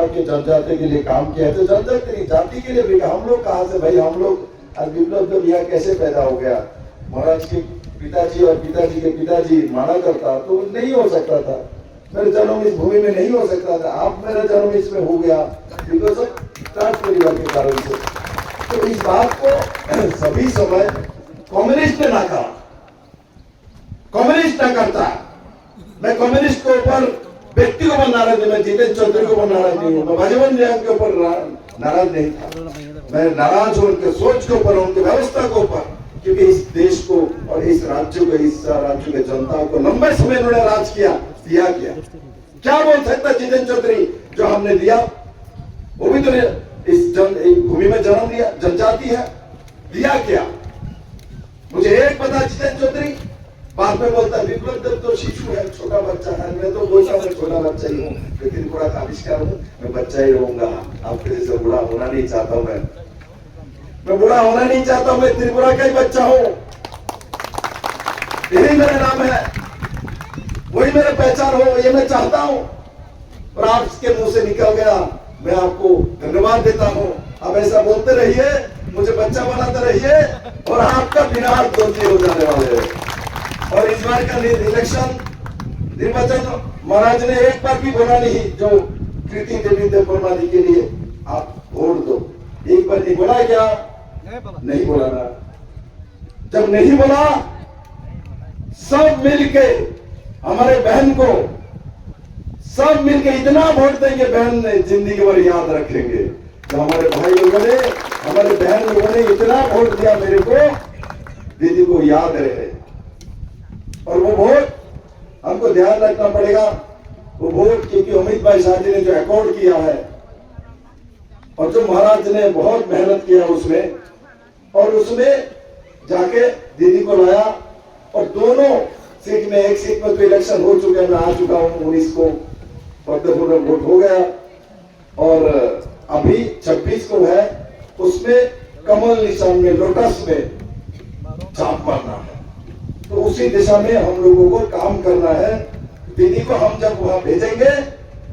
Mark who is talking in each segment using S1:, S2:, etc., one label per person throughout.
S1: के जनजाति के लिए काम किया है, तो जनजाति की जाति के लिए भी हम लोग कहाँ से भाई, हम लोग विप्लव जब यहाँ कैसे पैदा हो गया? महाराज के पिताजी और पिताजी के पिताजी माना करता तो नहीं हो सकता था। मेरा जन्म इस भूमि में नहीं हो सकता था, आप मेरा जन्म इसमें हो गया बिकॉज ऑफ ट्रांस परिवार के कारण से। तो इस बात को सभी समय कम्युनिस्ट ने ना कहा, कम्युनिस्ट ना करता। मैं कम्युनिस्ट के ऊपर व्यक्ति को पर नाराज नहीं, मैं जितेंद्र चौधरी को पर नाराज नहीं हूँ, मैं भाजपा के ऊपर नाराज नहीं था। मैं नाराज हूँ उनके सोच के ऊपर, उनकी व्यवस्था के ऊपर, क्योंकि इस देश को और इस राज्य को, इस राज्य के जनता को लंबे समय उन्होंने राज किया, दिया किया। क्या बोल सकता जितेंद्र चौधरी जो हमने दिया? वो भी तो इस भूमि में जन्म लिया, जनजाति है, दिया क्या? मुझे एक पता, जितेंद्र चौधरी बाद में बोलता विप्लव देव तो शिशु है, छोटा बच्चा है। मैं तो बोलता मैं छोटा बच्चा ही हूँ, लेकिन बूढ़ा का आविष्कार हूँ, मैं बच्चा ही रहूंगा। आपके जैसे बूढ़ा होना नहीं चाहता हूँ, मैं बूढ़ा होना नहीं चाहता हूँ, मैं त्रिपुरा का ही बच्चा हूँ। यही मेरा नाम है, वही मेरा पहचान हो, ये मैं चाहता हूँ। और आपके मुंह से निकल गया, मैं आपको धन्यवाद देता हूँ। आप ऐसा बोलते रहिए, मुझे बच्चा बनाते रहिए, और आपका विनाश दोषी हो जाने वाले हैं। और इस बार का इलेक्शन निर्वाचन महाराज ने एक बार भी बोला नहीं, जो कृति देवी देववर्मा जी के लिए आप वोट दो, एक बार नहीं बोला क्या? नहीं बोला ना। जब नहीं बोला, सब मिलके हमारे बहन को, सब मिलके इतना वोट देंगे, बहन ने जिंदगी भर याद रखेंगे। तो हमारे भाई लोगों ने, हमारे बहन लोगों ने इतना वोट दिया मेरे को, दीदी को याद रहे। और वो वोट हमको ध्यान रखना पड़ेगा, वो वोट, क्योंकि अमित भाई शाह जी ने जो अकॉर्ड किया है और जो महाराज ने बहुत मेहनत किया उसमें, और उसमें जाके दीदी को लाया। और दोनों सीट में, एक सीट में तो इलेक्शन हो चुके हैं, मैं आ चुका हूं 19 को, फतेहपुर वोट हो गया, और अभी 26 को है, उसमें कमल निशान में, लोटस में छाप मारना है। तो उसी दिशा में हम लोगों को काम करना है। दीदी को हम जब वहां भेजेंगे,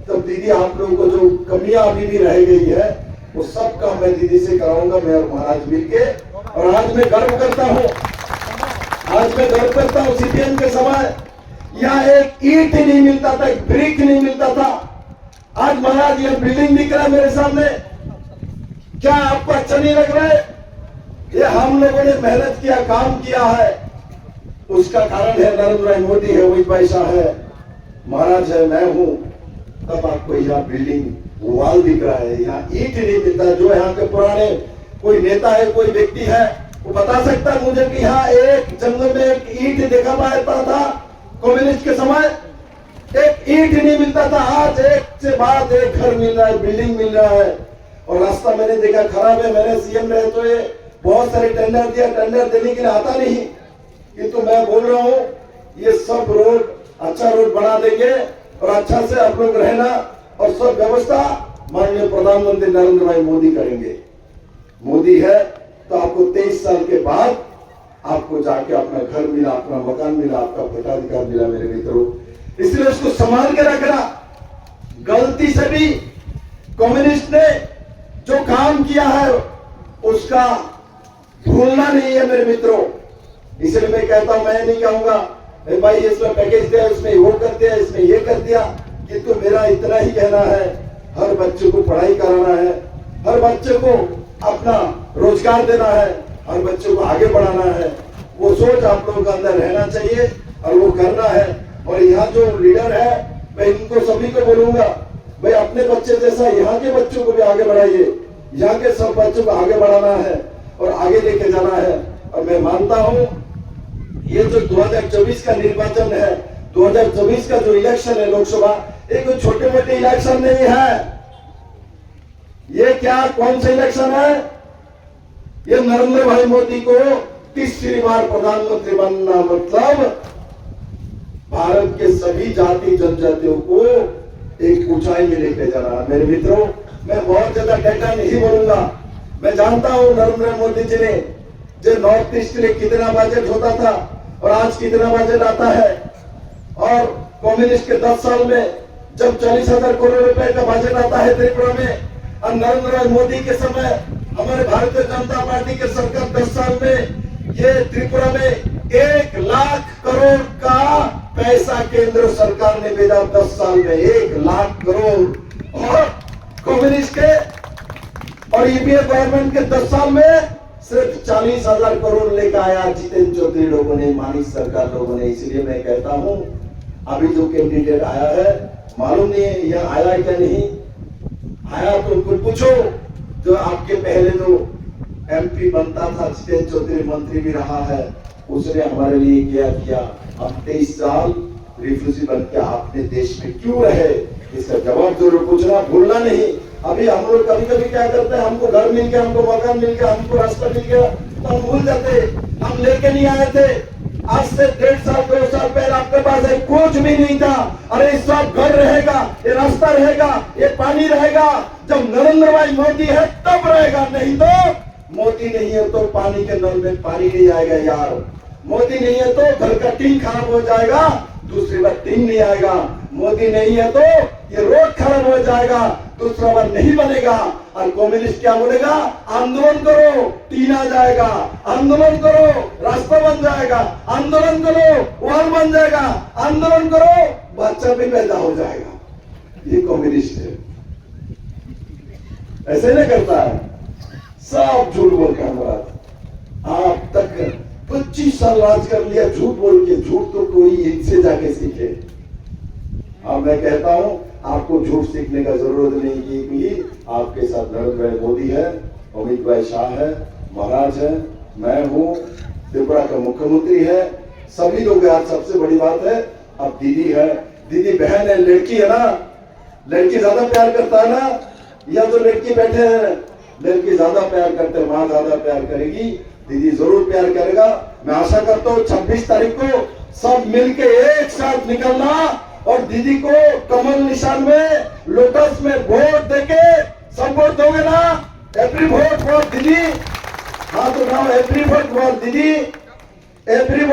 S1: तब दीदी आप लोगों को जो कमियां अभी भी रह गई है, वो सब काम मैं दीदी से कराऊंगा, मैं और महाराज मिलके। और आज मैं गर्व करता हूँ, आज मैं गर्व करता हूँ, सीपीएम के समय यहाँ एक ईंट नहीं मिलता था, एक ब्रिक नहीं मिलता था। आज महाराज यह बिल्डिंग दिख रहा है मेरे सामने, क्या आपको अच्छा नहीं लग रहा है? ये हम लोगों ने मेहनत किया, काम किया है, उसका कारण है नरेंद्र भाई मोदी है, अमित भाई शाह है, महाराज है, मैं हूं। तब आपको यहाँ बिल्डिंग वॉल दिख रहा है, यहाँ ईंट नहीं मिलता। जो यहाँ के पुराने कोई नेता है, कोई व्यक्ति है, वो बता सकता है मुझे कि यहाँ एक जंगल में एक ईंट देखा पाता था कम्युनिस्ट के समय? एक ईंट नहीं मिलता था। आज एक से बाद एक घर मिल रहा है, बिल्डिंग मिल रहा है। और रास्ता मैंने देखा खराब है, मैंने सीएम रहे तो ये बहुत सारे टेंडर दिया, टेंडर देने के लिए आता नहीं, किंतु मैं बोल रहा हूँ ये सब रोड, अच्छा रोड बना देंगे, और अच्छा से आप लोग रहना, और सब व्यवस्था माननीय प्रधानमंत्री नरेंद्र भाई मोदी करेंगे। मोदी है तो आपको 23 साल के बाद आपको जाके अपना घर मिला, अपना मकान मिला, आपका भोटाधिकार मिला मेरे मित्रों। इसलिए उसको संभाल के रखना। गलती से भी कम्युनिस्ट ने जो काम किया है उसका भूलना नहीं है मेरे मित्रों। इसलिए मैं कहता हूं, मैं नहीं कहूंगा भाई इसमें पैकेज दिया, इसमें वो कर दिया, इसमें ये कर दिया, किंतु मेरा इतना ही कहना है, हर बच्चे को पढ़ाई कराना है, हर बच्चे को अपना रोजगार देना है, हर बच्चे को आगे बढ़ाना है। वो सोच आप लोगों के अंदर रहना चाहिए और वो करना है। और यहाँ जो लीडर है, मैं इनको सभी को बोलूंगा, भाई अपने बच्चे जैसा यहाँ के बच्चों को भी आगे बढ़ाइए, यहाँ के सब बच्चों को आगे बढ़ाना है और आगे लेके जाना है। और मैं मानता हूँ ये जो 2024 का निर्वाचन है, 2024 का जो इलेक्शन है लोकसभा, ये कोई छोटे मोटे इलेक्शन नहीं है। ये क्या, कौन सा इलेक्शन है? ये नरेंद्र भाई मोदी को तीसरी बार प्रधानमंत्री बनना मतलब भारत के सभी जाति जनजातियों को एक ऊंचाई में लेके जाना। मेरे मित्रों, मैं बहुत ज्यादा डेटा नहीं बोलूंगा। मैं जानता हूं नरेंद्र मोदी जी ने जो नॉर्थ ईस्ट के लिए कितना बजट होता था और आज कितना बजट आता है, और कम्युनिस्ट के 10 साल में जब 40,000 करोड़ रुपए का बजट आता है त्रिपुरा में, और नरेंद्र मोदी के समय हमारे भारतीय जनता पार्टी के सरकार 10 साल में ये त्रिपुरा में 1 लाख करोड़ का पैसा केंद्र सरकार ने भेजा 10 साल में, 1 लाख करोड़। और कम्युनिस्ट के और यूपीए गवर्नमेंट के 10 साल में सिर्फ 40,000 करोड़ लेकर आया जितेंद्र चौधरी लोगों ने, मानिक सरकार लोगों ने। इसलिए मैं कहता हूं अभी जो कैंडिडेट आया है, मालूम नहीं है यह आया क्या नहीं आया, तो उनको पूछो। जो आपके पहले जो एमपी बनता था जितेंद्र चौधरी, मंत्री भी रहा है, उसने हमारे लिए क्या किया। अब 23 साल रिफ्यूजी बन के आपने देश में क्यों रहे, इसका जवाब जरूर पूछना, भूलना नहीं। अभी हम लोग कभी कभी क्या करते हैं, हमको घर मिल गया, हमको मकान मिल गया, हमको रास्ता मिल गया, तो हम भूल जाते हम लेके नहीं आए थे। आज से 1.5 साल 2 साल पहले आपके पास एक कुछ भी नहीं था। अरे इस सब घर रहेगा, ये रास्ता रहेगा, ये पानी रहेगा, जब नरेंद्र भाई मोदी है तब रहेगा, नहीं तो मोदी नहीं है तो पानी के नल में पानी नहीं आएगा यार। मोदी नहीं है तो घर का टीन खराब हो जाएगा, दूसरी बार टीन नहीं आएगा। मोदी नहीं है तो ये रोड खराब हो जाएगा, दूसरा बार नहीं बनेगा। और कम्युनिस्ट क्या बोलेगा, आंदोलन करो टीन आ जाएगा, आंदोलन करो रास्ता बन जाएगा, आंदोलन करो वॉल बन जाएगा, आंदोलन करो बच्चा भी पैदा हो जाएगा। ये कम्युनिस्ट है, ऐसे नहीं करता है, सब झूठ बोल के हमारा। आप तक 25 साल राज कर लिया झूठ बोल के, झूठ तो कोई इनसे जाके सीखे। अब मैं कहता हूं आपको झूठ सीखने का जरूरत नहीं, क्योंकि आपके साथ नरेंद्र भाई मोदी है, अमित भाई शाह है, महाराज है, मैं हूं, त्रिपुरा का मुख्यमंत्री है, सभी लोग। आज सबसे बड़ी बात है अब दीदी है, दीदी बहन है, लड़की है ना, लड़की ज्यादा प्यार करता है ना, या तो लड़की बैठे हैं, लड़की ज्यादा प्यार करते हैं, मां ज्यादा प्यार करेगी, दीदी जरूर प्यार करेगा। मैं आशा करता हूँ 26 तारीख को सब मिलके एक साथ निकलना और दीदी को कमल निशान में, लोटस में वोट देके सब वोट दोगे ना। एवरी वोट फॉर दीदी, हाँ तो नाउ एवरी वोट फॉर दीदी, एवरी